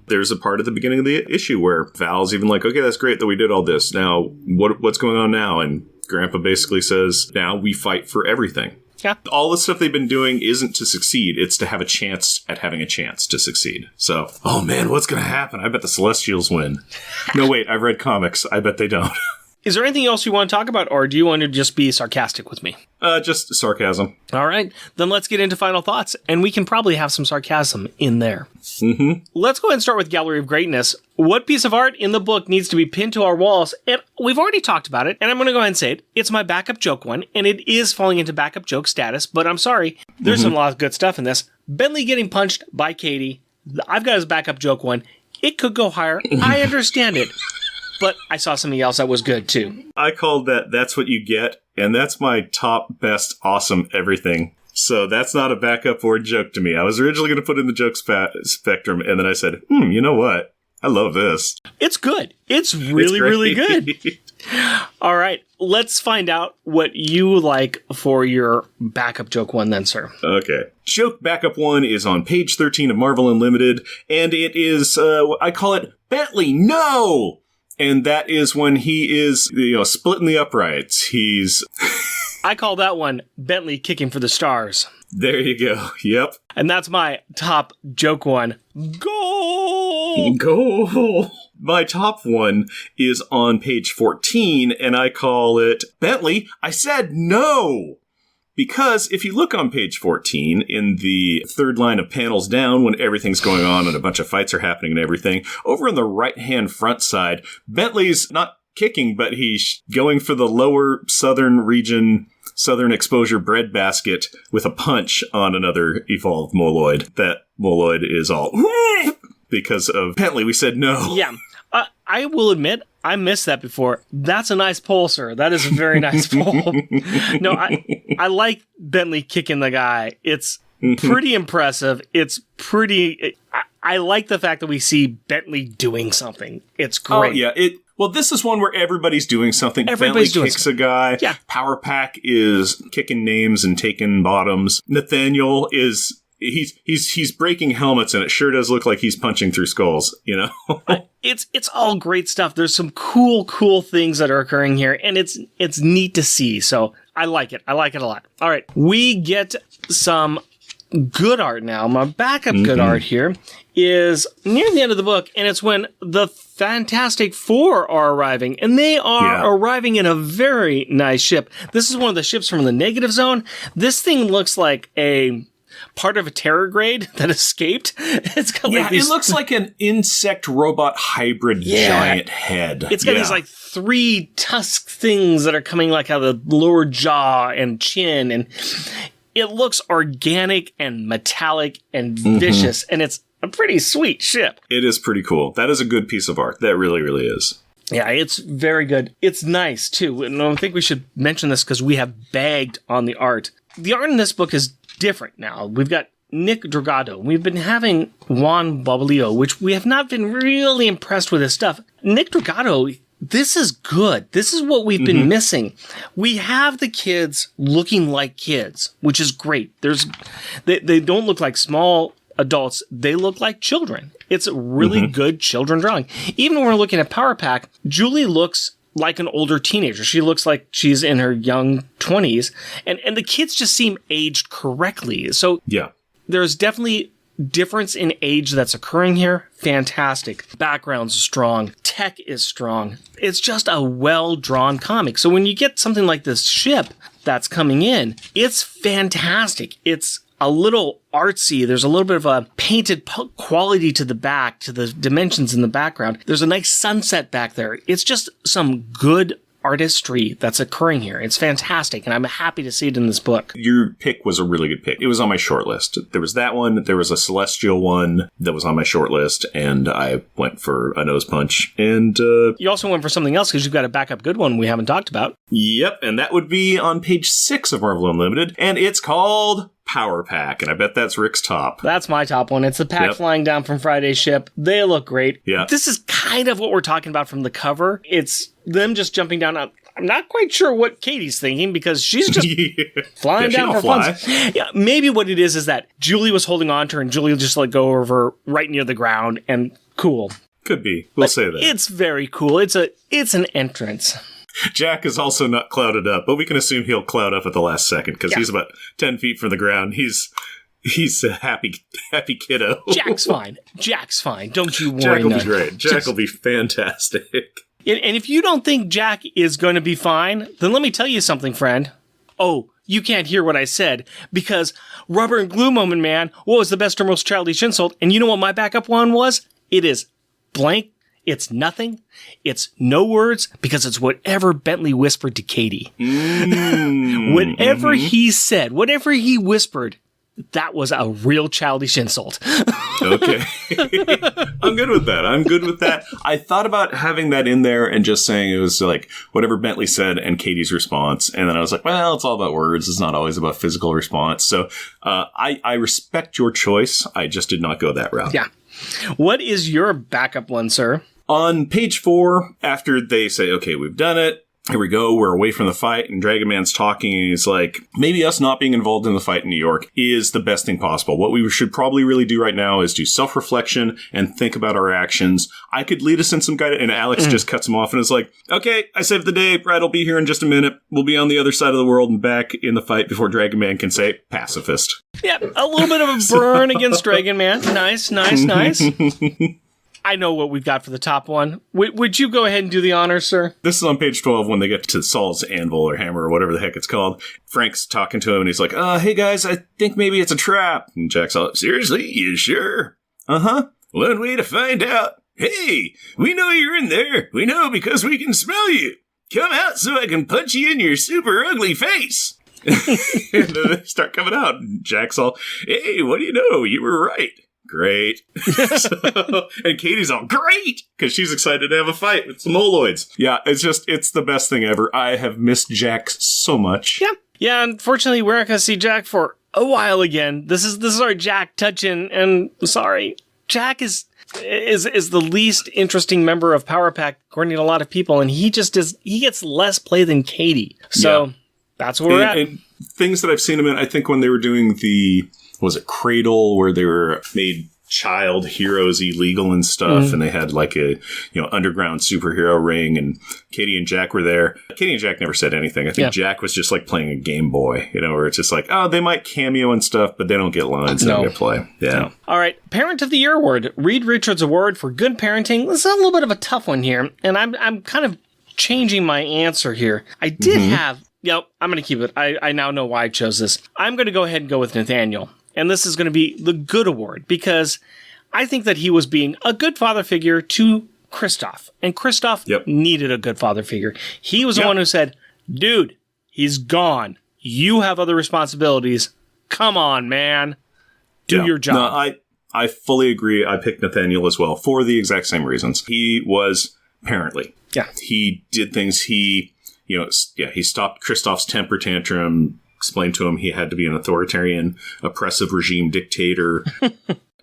There's a part at the beginning of the issue where Val's even like, "Okay, that's great that we did all this. Now, what's going on now?" And Grandpa basically says, "Now we fight for everything." Yeah. All the stuff they've been doing isn't to succeed. It's to have a chance at having a chance to succeed. So, oh man, what's going to happen? I bet the Celestials win. No, wait, I've read comics. I bet they don't. Is there anything else you want to talk about, or do you want to just be sarcastic with me? Just sarcasm. All right, then let's get into final thoughts, and we can probably have some sarcasm in there. Let's go ahead and start with Gallery of Greatness. What piece of art in the book needs to be pinned to our walls? And we've already talked about it, and I'm going to go ahead and say it. It's my backup joke one, and it is falling into backup joke status, but I'm sorry. There's a lot of good stuff in this. Bentley getting punched by Katie. I've got his backup joke one. It could go higher. I understand it. But I saw something else that was good, too. I called that's what you get, and that's my top, best, awesome everything. So that's not a backup or a joke to me. I was originally going to put in the joke spectrum, and then I said, you know what? I love this. It's good. It's really, really good. All right. Let's find out what you like for your backup joke one then, sir. Okay. Joke backup one is on page 13 of Marvel Unlimited, and it is, I call it Bentley, no! And that is when he is, splitting the uprights. He's... I call that one Bentley kicking for the stars. There you go. Yep. And that's my top joke one. Goal! Goal! My top one is on page 14, and I call it Bentley, I said no! Because if you look on page 14, in the third line of panels down, when everything's going on and a bunch of fights are happening and everything, over on the right-hand front side, Bentley's not kicking, but he's going for the lower southern region, southern exposure breadbasket with a punch on another evolved Moloid. That Moloid is all... because of Bentley. We said no. Yeah. I will admit, I missed that before. That's a nice pull, sir. That is a very nice pull. No, I like Bentley kicking the guy. It's pretty impressive. It's pretty... I like the fact that we see Bentley doing something. It's great. Oh, yeah. Well, this is one where everybody's doing something. Everybody's Bentley doing kicks a guy. Yeah. Power Pack is kicking names and taking bottoms. Nathaniel is... He's breaking helmets, and it sure does look like he's punching through skulls, you know? It's all great stuff. There's some cool things that are occurring here, and it's neat to see. So I like it. I like it a lot. All right. We get some good art now. My backup good art here is near the end of the book, and it's when the Fantastic Four are arriving, and they are arriving in a very nice ship. This is one of the ships from the Negative Zone. This thing looks like a part of a terror grade that escaped. It's got like it looks like an insect robot hybrid giant head. It's got these like 3 tusk things that are coming like out of the lower jaw and chin, and it looks organic and metallic and vicious, and it's a pretty sweet ship. It is pretty cool. That is a good piece of art. That really, really is. Yeah, it's very good. It's nice, too. And I think we should mention this because we have bagged on the art. The art in this book is different now. We've got Nick Dragato. We've been having Juan Babalio, which we have not been really impressed with his stuff. Nick Dragato, this is good. This is what we've been missing. We have the kids looking like kids, which is great. They don't look like small adults. They look like children. It's a really good children drawing. Even when we're looking at Power Pack, Julie looks like an older teenager. She looks like she's in her young 20s, and the kids just seem aged correctly. So there's definitely difference in age that's occurring here. Fantastic. Background's strong. Tech is strong. It's just a well-drawn comic. So when you get something like this ship that's coming in, it's fantastic. It's a little artsy. There's a little bit of a painted quality to the back, to the dimensions in the background. There's a nice sunset back there. It's just some good artistry that's occurring here. It's fantastic, and I'm happy to see it in this book. Your pick was a really good pick. It was on my short list. There was that one. There was a Celestial one that was on my short list, and I went for a nose punch. And you also went for something else because you've got a backup good one we haven't talked about. Yep, and that would be on page 6 of Marvel Unlimited, and it's called Power Pack, and I bet that's Rick's top. That's my top one. It's the pack flying down from Friday's ship. They look great. Yeah. This is kind of what we're talking about from the cover. It's them just jumping down. I'm not quite sure what Katie's thinking because she's just flying down for fun. Yeah, maybe what it is that Julie was holding on to her and Julie just let go of her right near the ground, and cool. Could be. We'll say that. It's very cool. It's an entrance. Jack is also not clouded up, but we can assume he'll cloud up at the last second because he's about 10 feet from the ground. He's a happy kiddo. Jack's fine. Don't you worry. Jack will be great. Jack will be fantastic. And if you don't think Jack is going to be fine, then let me tell you something, friend. Oh, you can't hear what I said because Rubber and Glue Moment Man, what was the best or most childish insult? And you know what my backup one was? It is blank. It's nothing. It's no words because it's whatever Bentley whispered to Katie. Whatever he said, whatever he whispered, that was a real childish insult. Okay. I'm good with that. I thought about having that in there and just saying it was like whatever Bentley said and Katie's response. And then I was like, well, it's all about words. It's not always about physical response. So I respect your choice. I just did not go that route. Yeah. What is your backup one, sir? On page 4, after they say, okay, we've done it, here we go, we're away from the fight, and Dragon Man's talking, and he's like, maybe us not being involved in the fight in New York is the best thing possible. What we should probably really do right now is do self-reflection and think about our actions. I could lead us in some guidance, and Alex just cuts him off and is like, okay, I saved the day, Brad will be here in just a minute. We'll be on the other side of the world and back in the fight before Dragon Man can say, pacifist. Yeah, a little bit of a burn against Dragon Man. Nice. I know what we've got for the top one. Would you go ahead and do the honors, sir? This is on page 12 when they get to Saul's anvil or hammer or whatever the heck it's called. Frank's talking to him and he's like, hey guys, I think maybe it's a trap. And Jack's all, seriously? You sure? Uh-huh. One way to find out. Hey, we know you're in there. We know because we can smell you. Come out so I can punch you in your super ugly face. And then they start coming out. And Jack's all, hey, what do you know? You were right. great. And Katie's all, great! Because she's excited to have a fight with some Moloids. Yeah, it's the best thing ever. I have missed Jack so much. Yeah. Yeah, unfortunately, we're not going to see Jack for a while again. This is our Jack touch-in, and sorry, Jack is the least interesting member of Power Pack, according to a lot of people, and he gets less play than Katie. So that's where we're at. And things that I've seen him in, I think when they were doing Cradle, where they were made child heroes illegal and stuff, and they had like a underground superhero ring, and Katie and Jack were there. Katie and Jack never said anything. I think Jack was just like playing a Game Boy, where it's just like, oh, they might cameo and stuff, but they don't get lines, they don't get play. Yeah. No. All right, Parent of the Year award, Reed Richards Award for good parenting. This is a little bit of a tough one here, and I'm kind of changing my answer here. I did have. Yep, I'm going to keep it. I now know why I chose this. I'm going to go ahead and go with Nathaniel. And this is going to be the good award because I think that he was being a good father figure to Kristoff. And Kristoff needed a good father figure. He was the one who said, dude, he's gone. You have other responsibilities. Come on, man. Do your job. No, I fully agree. I picked Nathaniel as well for the exact same reasons. He was parently. Yeah. He did things he stopped Kristoff's temper tantrum, explained to him he had to be an authoritarian, oppressive regime dictator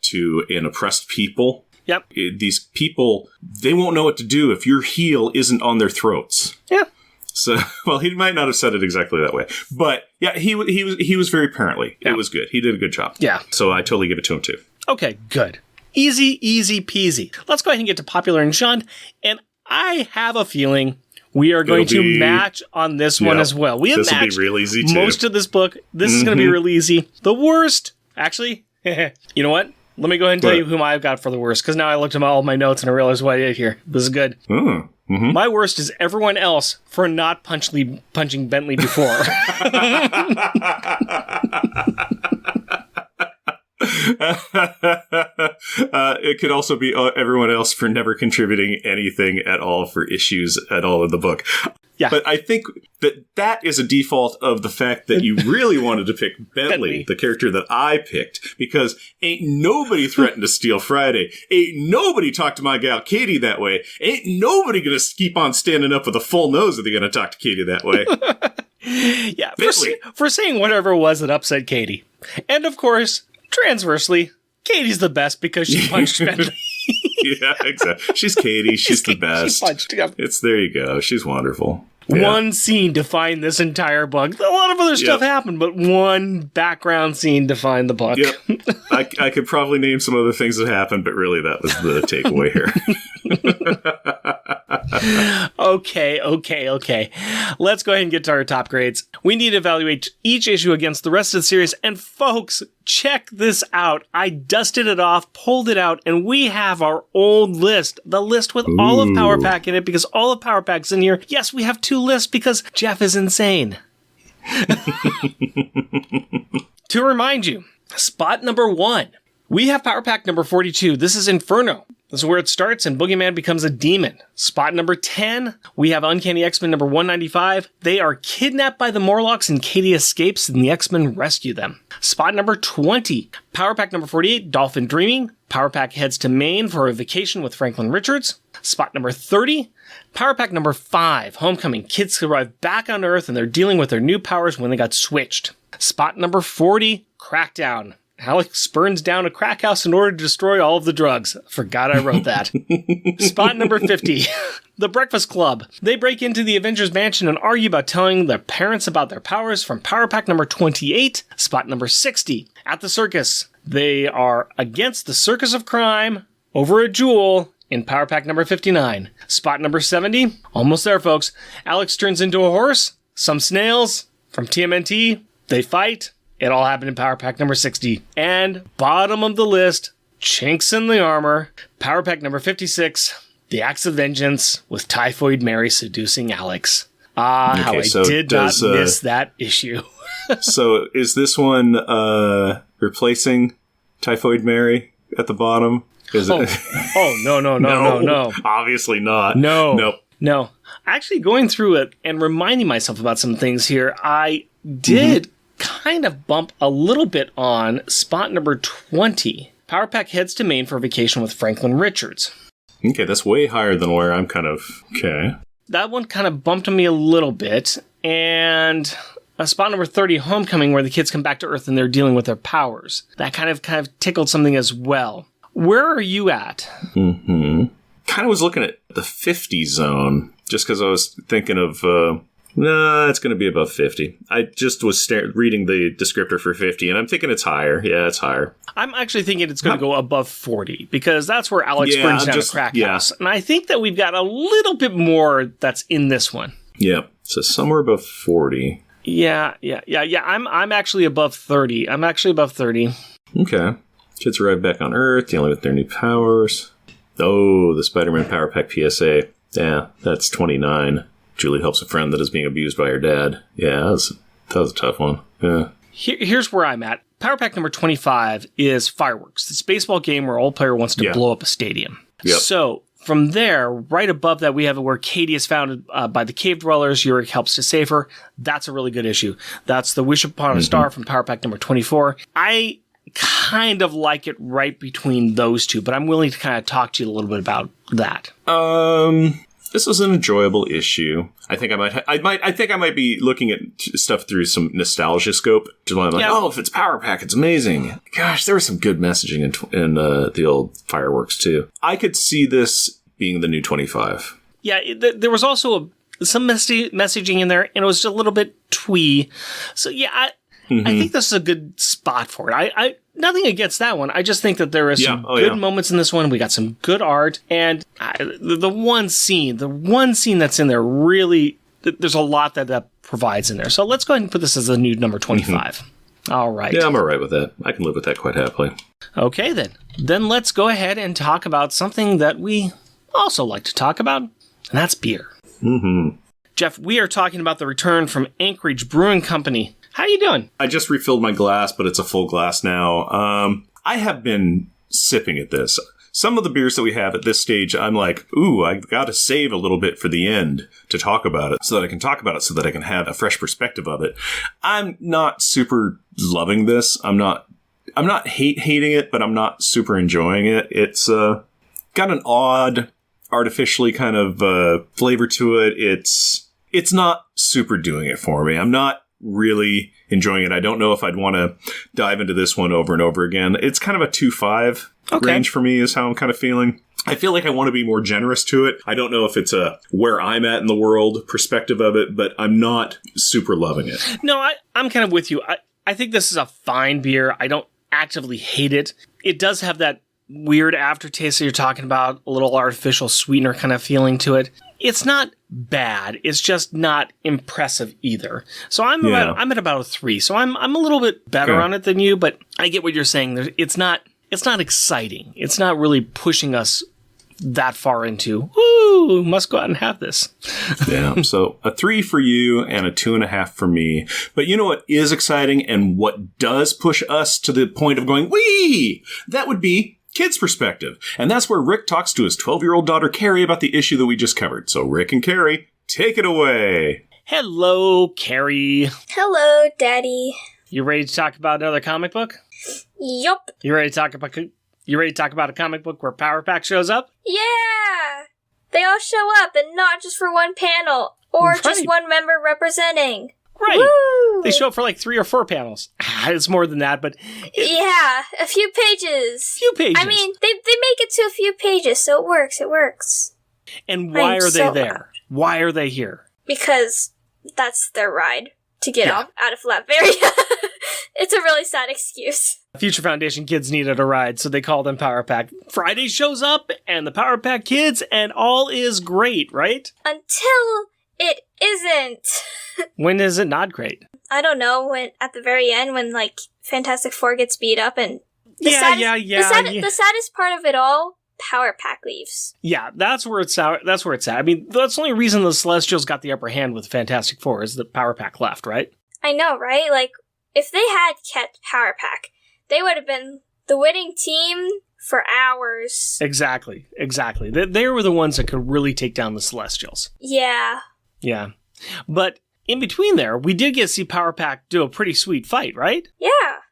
to an oppressed people. Yep. These people, they won't know what to do if your heel isn't on their throats. Yeah. So, well, he might not have said it exactly that way, but yeah, he was very parently. Yeah. It was good. He did a good job. Yeah. So I totally give it to him too. Okay, good. Easy peasy. Let's go ahead and get to popular and shunned, and I have a feeling we are going to match on this one as well. We have matched this will be real easy too. Most of this book. This is going to be real easy. The worst, actually, you know what? Let me go ahead and tell you whom I've got for the worst, because now I looked at all my notes and I realized what I did here. This is good. My worst is everyone else for not punching Bentley before. It could also be everyone else for never contributing anything at all for issues at all in the book. Yeah. But I think that is a default of the fact that you really wanted to pick Bentley, the character that I picked, because ain't nobody threatened to steal Friday. Ain't nobody talked to my gal Katie that way. Ain't nobody going to keep on standing up with a full nose if they're going to talk to Katie that way. Yeah, for saying whatever it was that upset Katie. And of course, transversely, Katie's the best because she punched Bentley. Yeah, exactly. She's Katie. She's the best. She punched him. There you go. She's wonderful. Yeah. One scene defined this entire book. A lot of other stuff happened, but one background scene defined the book. Yep. I could probably name some other things that happened, but really that was the takeaway here. Okay. Let's go ahead and get to our top grades. We need to evaluate each issue against the rest of the series. And folks, check this out. I dusted it off, pulled it out, and we have our old list. The list with all of Power Pack in it, because all of Power Pack's in here. Yes, we have 2 lists because Jeff is insane. To remind you, spot number 1. We have Power Pack number 42. This is Inferno. This is where it starts and Boogeyman becomes a demon. Spot number 10, we have Uncanny X-Men number 195. They are kidnapped by the Morlocks and Katie escapes and the X-Men rescue them. Spot number 20, Power Pack number 48, Dolphin Dreaming. Power Pack heads to Maine for a vacation with Franklin Richards. Spot number 30, Power Pack number 5, Homecoming. Kids arrive back on Earth and they're dealing with their new powers when they got switched. Spot number 40, Crackdown. Alex burns down a crack house in order to destroy all of the drugs. Forgot I wrote that. Spot number 50. The Breakfast Club. They break into the Avengers Mansion and argue about telling their parents about their powers from Power Pack number 28. Spot number 60. At the circus. They are against the Circus of Crime over a jewel in Power Pack number 59. Spot number 70. Almost there, folks. Alex turns into a horse. Some snails from TMNT. They fight. It all happened in Power Pack number 60. And bottom of the list, Chinks in the Armor, Power Pack number 56, The Axe of Vengeance with Typhoid Mary seducing Alex. How I did not miss that issue. So is this one replacing Typhoid Mary at the bottom? No. Obviously not. No. Actually going through it and reminding myself about some things here, I did kind of bump a little bit on spot number 20. Power Pack heads to Maine for a vacation with Franklin Richards. Okay, that's way higher than where I'm kind of... Okay. That one kind of bumped me a little bit. And spot number 30, Homecoming, where the kids come back to Earth and they're dealing with their powers. That kind of tickled something as well. Where are you at? Kind of was looking at the 50 zone, just because I was thinking of... it's going to be above 50. I just was reading the descriptor for 50, and I'm thinking it's higher. Yeah, it's higher. I'm actually thinking it's going to go above 40, because that's where Alex brings down a crack house. And I think that we've got a little bit more that's in this one. Yeah, so somewhere above 40. Yeah. I'm actually above 30. Okay. Kids arrive back on Earth, dealing with their new powers. Oh, the Spider-Man Power Pack PSA. Yeah, that's 29. Julie helps a friend that is being abused by her dad. Yeah, that was a tough one. Yeah. Here's where I'm at. Power Pack number 25 is Fireworks. It's a baseball game where all player wants to blow up a stadium. Yep. So from there, right above that, we have where Katie is founded by the cave dwellers. Yurik helps to save her. That's a really good issue. That's the Wish Upon a Star from Power Pack number 24. I kind of like it right between those two, but I'm willing to kind of talk to you a little bit about that. This was an enjoyable issue. I think I might be looking at stuff through some nostalgia scope. I'm like, if it's Power Pack, it's amazing. Gosh, there was some good messaging in the old Fireworks too. I could see this being the new 25. Yeah, there was also some messaging in there, and it was just a little bit twee. So yeah, I think this is a good spot for it. I nothing against that one. I just think that there is some good moments in this one. We got some good art, and the one scene that's in there really, there's a lot that provides in there. So let's go ahead and put this as the new number 25. All right. Yeah, I'm all right with that. I can live with that quite happily. Okay, then. Then let's go ahead and talk about something that we also like to talk about, and that's beer. Jeff, we are talking about the return from Anchorage Brewing Company. How you doing? I just refilled my glass, but it's a full glass now. I have been sipping at this. Some of the beers that we have at this stage, I'm like, I got to save a little bit for the end to talk about it so that I can talk about it so that I can have a fresh perspective of it. I'm not super loving this. I'm not hating it, but I'm not super enjoying it. It's got an odd, artificially kind of flavor to it. It's not super doing it for me. I'm not really enjoying it. I don't know if I'd want to dive into this one over and over again. It's kind of a 2.5 range for me is how I'm kind of feeling. I feel like I want to be more generous to it. I don't know if it's a where I'm at in the world perspective of it, but I'm not super loving it. No, I'm kind of with you. I think this is a fine beer. I don't actively hate it. It does have that weird aftertaste that you're talking about, a little artificial sweetener kind of feeling to it. It's not bad. It's just not impressive either. So I'm at about a 3. So I'm a little bit better on it than you, but I get what you're saying. It's not exciting. It's not really pushing us that far into, must go out and have this. Yeah. So a 3 for you and a 2.5 for me. But you know what is exciting and what does push us to the point of going, wee! That would be kids' perspective. And that's where Rick talks to his 12-year-old daughter, Carrie, about the issue that we just covered. So Rick and Carrie, take it away. Hello, Carrie. Hello, Daddy. You ready to talk about another comic book? Yup. You ready to talk about a comic book where Power Pack shows up? Yeah! They all show up, and not just for one panel, or just one member representing. Right. Woo! They show up for like 3 or 4 panels. It's more than that, but... Yeah, a few pages. I mean, they make it to a few pages, so it works. And why are they there? Why are they here? Because that's their ride to get out of Latveria. It's a really sad excuse. Future Foundation kids needed a ride, so they call them Power Pack. Friday shows up, and the Power Pack kids, and all is great, right? Until it isn't. When is it not great? I don't know, when at the very end when like Fantastic Four gets beat up and the saddest part of it all, Power Pack leaves. Yeah, that's where it's at. I mean, that's the only reason the Celestials got the upper hand with Fantastic Four is that Power Pack left, right? I know, right? Like, if they had kept Power Pack, they would have been the winning team for hours. Exactly. They were the ones that could really take down the Celestials. Yeah. Yeah. But in between there, we did get to see Power Pack do a pretty sweet fight, right? Yeah.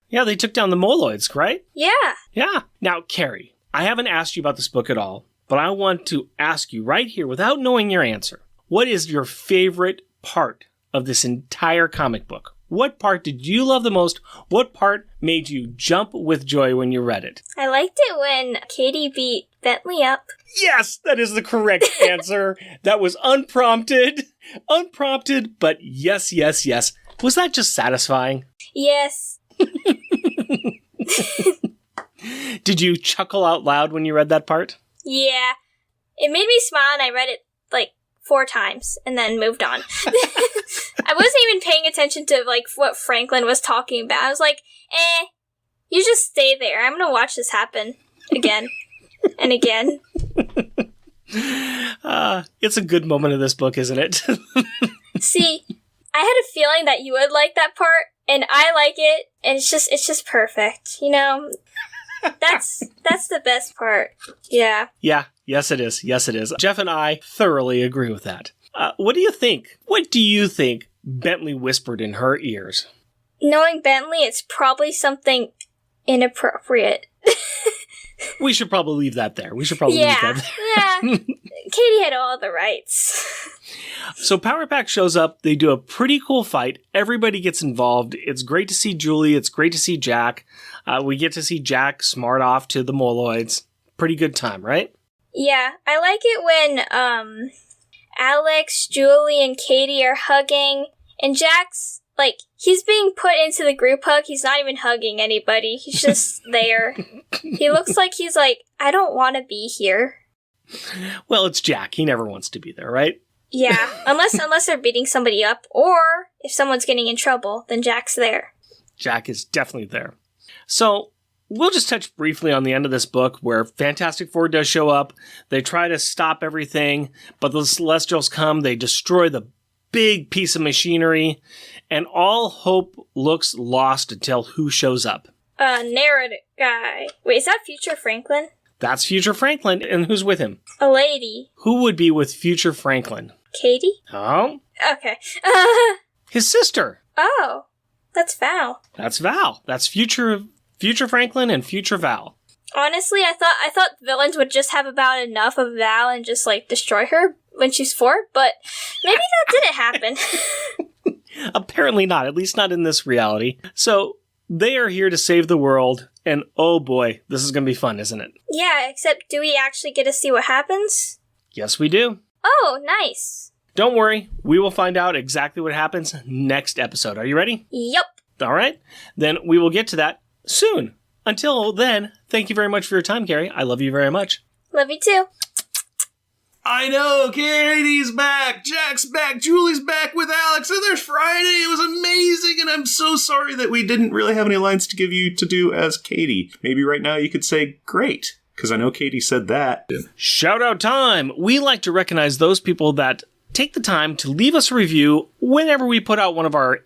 Yeah, they took down the Moloids, right? Yeah. Yeah. Now, Carrie, I haven't asked you about this book at all, but I want to ask you right here, without knowing your answer, what is your favorite part of this entire comic book? What part did you love the most? What part made you jump with joy when you read it? I liked it when Katie beat Bentley up. Yes, that is the correct answer. That was unprompted. Unprompted, but yes, yes, yes. Was that just satisfying? Yes. Did you chuckle out loud when you read that part? Yeah. It made me smile, and I read it, 4 times, and then moved on. I wasn't even paying attention to, what Franklin was talking about. I was like, you just stay there. I'm gonna watch this happen again and again. It's a good moment of this book, isn't it? See, I had a feeling that you would like that part, and I like it, and it's just perfect, you know? That's the best part. Yeah. Yeah. Yes, it is. Yes, it is. Jeff and I thoroughly agree with that. What do you think? What do you think Bentley whispered in her ears? Knowing Bentley, it's probably something inappropriate. We should probably leave that there. Leave that there. Yeah. Katie had all the rights. So Power Pack shows up. They do a pretty cool fight. Everybody gets involved. It's great to see Julie. It's great to see Jack. We get to see Jack smart off to the Moloids. Pretty good time, right? Yeah. I like it when Alex, Julie, and Katie are hugging. And Jack's, he's being put into the group hug. He's not even hugging anybody. He's just there. He looks like he's I don't want to be here. Well, it's Jack. He never wants to be there, right? Yeah, unless they're beating somebody up, or if someone's getting in trouble, then Jack's there. Jack is definitely there. So, we'll just touch briefly on the end of this book where Fantastic Four does show up. They try to stop everything, but the Celestials come. They destroy the big piece of machinery, and all hope looks lost until who shows up? Narrative guy. Wait, is that Future Franklin? That's Future Franklin, and who's with him? A lady. Who would be with Future Franklin? Katie? Oh? Okay. His sister. Oh, that's Val. That's Val. That's Future Franklin and Future Val. Honestly, I thought villains would just have about enough of Val and just destroy her when she's 4, but maybe that didn't happen. Apparently not, at least not in this reality. So, they are here to save the world, and oh boy, this is going to be fun, isn't it? Yeah, except do we actually get to see what happens? Yes, we do. Oh, nice. Don't worry, we will find out exactly what happens next episode. Are you ready? Yep. All right, then we will get to that soon. Until then, thank you very much for your time, Carrie. I love you very much. Love you too. I know, Katie's back, Jack's back, Julie's back with Alex, and there's Friday. It was amazing, and I'm so sorry that we didn't really have any lines to give you to do as Katie. Maybe right now you could say, great, because I know Katie said that. Shout out time! We like to recognize those people that take the time to leave us a review whenever we put out one of our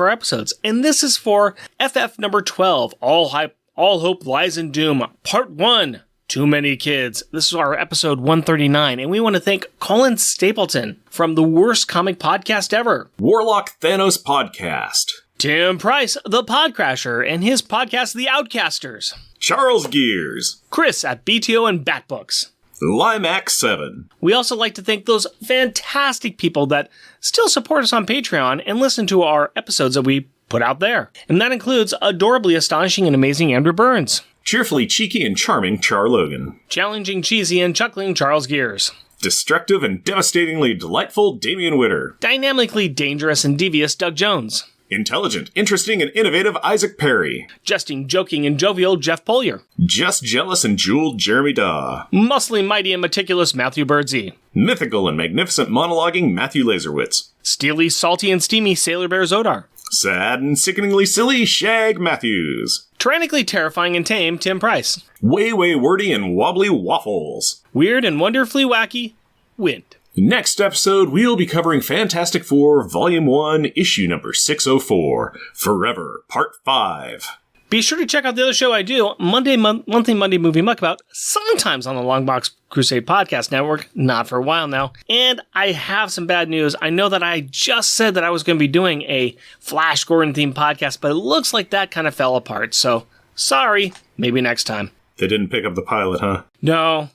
episodes. And this is for FF number 12, All Hope Lies in Doom, Part 1. Too Many Kids. This is our episode 139, and we want to thank Colin Stapleton from the Worst Comic Podcast Ever, Warlock Thanos Podcast, Tim Price, the Podcrasher, and his podcast, The Outcasters, Charles Gears, Chris at BTO and Batbooks, Limax 7. We also like to thank those fantastic people that still support us on Patreon and listen to our episodes that we put out there. And that includes adorably astonishing and amazing Andrew Burns, cheerfully cheeky and charming Char Logan, challenging cheesy and chuckling Charles Gears, destructive and devastatingly delightful Damian Witter, dynamically dangerous and devious Doug Jones, intelligent, interesting, and innovative Isaac Perry, jesting, joking, and jovial Jeff Polier, just jealous and jeweled Jeremy Daw, muscly, mighty, and meticulous Matthew Birdsey, mythical and magnificent monologuing Matthew Laserwitz, steely, salty, and steamy Sailor Bear Zodar, sad and sickeningly silly Shag Matthews, tyrannically terrifying and tame Tim Price, way wordy and wobbly Waffles, weird and wonderfully wacky Wind. Next episode, we'll be covering Fantastic Four, Volume 1, Issue number 604, Forever, Part 5. Be sure to check out the other show I do, Monthly Monday Movie Muckabout, sometimes on the Longbox Crusade Podcast Network, not for a while now. And I have some bad news. I know that I just said that I was going to be doing a Flash Gordon-themed podcast, but it looks like that kind of fell apart. So, sorry. Maybe next time. They didn't pick up the pilot, huh? No.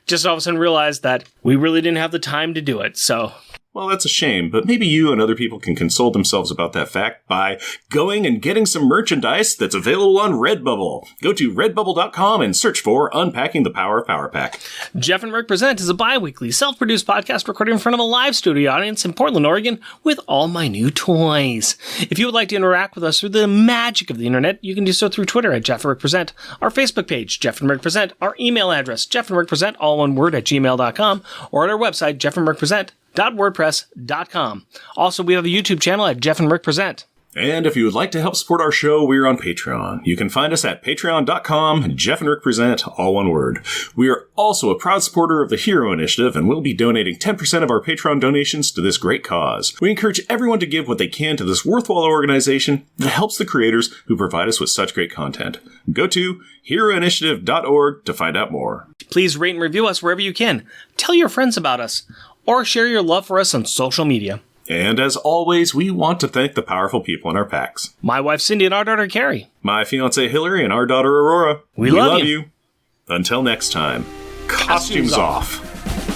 Just all of a sudden realized that we really didn't have the time to do it, so... Well, that's a shame, but maybe you and other people can console themselves about that fact by going and getting some merchandise that's available on Redbubble. Go to redbubble.com and search for Unpacking the Power Power Pack. Jeff and Rick Present is a bi-weekly, self-produced podcast recorded in front of a live studio audience in Portland, Oregon, with all my new toys. If you would like to interact with us through the magic of the internet, you can do so through Twitter at Jeff and Rick Present, our Facebook page, Jeff and Rick Present, our email address, jeffandrickpresent, all one word, at gmail.com, or at our website, jeffandrickpresent.wordpress.com. Also, we have a YouTube channel at Jeff and Rick Present. And if you would like to help support our show, we're on Patreon. You can find us at patreon.com, Jeff and Rick Present, all one word. We are also a proud supporter of the Hero Initiative, and we'll be donating 10% of our Patreon donations to this great cause. We encourage everyone to give what they can to this worthwhile organization that helps the creators who provide us with such great content. Go to heroinitiative.org to find out more. Please rate and review us wherever you can. Tell your friends about us, or share your love for us on social media. And as always, we want to thank the powerful people in our packs. My wife Cindy and our daughter Carrie. My fiancée Hillary and our daughter Aurora. We love you. Until next time, costumes off.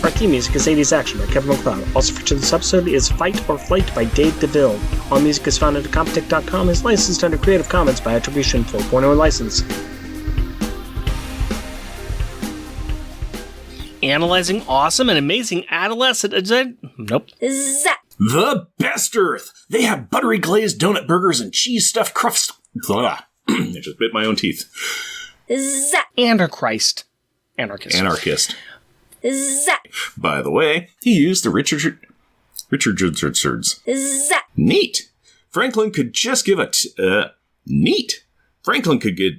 Our theme music is 80s Action by Kevin MacLeod. Also featured this episode is Fight or Flight by Dave DeVille. All music is found at Comptech.com and is licensed under Creative Commons by Attribution 4.0 license. Analyzing awesome and amazing adolescent... Nope. Zap. The best Earth! They have buttery glazed donut burgers and cheese stuffed crust. I just bit my own teeth. Zap. Anarchist. Anarchist. Zap. By the way, he used the Richardsons. Zap. Neat. Franklin could just give neat. Franklin could get...